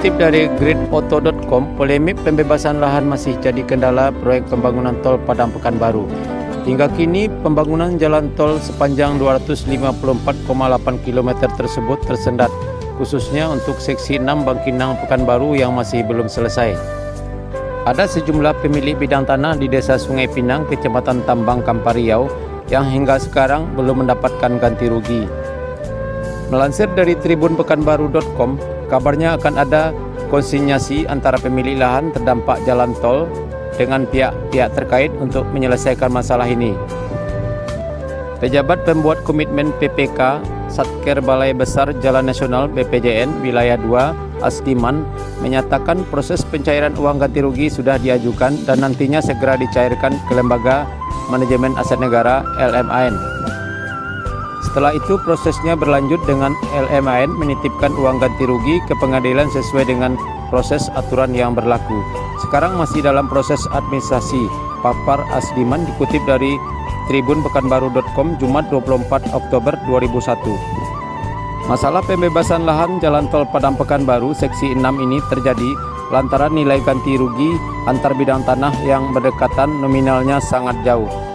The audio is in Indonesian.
Dikutip dari gridauto.com, polemik pembebasan lahan masih jadi kendala proyek pembangunan tol Padang Pekanbaru. Hingga kini, pembangunan jalan tol sepanjang 254,8 km tersebut tersendat, khususnya untuk seksi 6 Bangkinang Pekanbaru yang masih belum selesai. Ada sejumlah pemilik bidang tanah di Desa Sungai Pinang, Kecamatan Tambang Kampar Riau, yang hingga sekarang belum mendapatkan ganti rugi. Melansir dari tribunpekanbaru.com, kabarnya akan ada konsinyasi antara pemilik lahan terdampak jalan tol dengan pihak-pihak terkait untuk menyelesaikan masalah ini. Pejabat pembuat komitmen PPK Satker Balai Besar Jalan Nasional BPJN Wilayah 2 Asdiman menyatakan proses pencairan uang ganti rugi sudah diajukan dan nantinya segera dicairkan ke Lembaga Manajemen Aset Negara LMAN. Setelah itu prosesnya berlanjut dengan LMAN menitipkan uang ganti rugi ke pengadilan sesuai dengan proses aturan yang berlaku. Sekarang masih dalam proses administrasi, papar Asdiman dikutip dari tribunpekanbaru.com Jumat 24 Oktober 2001. Masalah pembebasan lahan jalan tol Padang Pekanbaru seksi 6 ini terjadi lantaran nilai ganti rugi antar bidang tanah yang berdekatan nominalnya sangat jauh.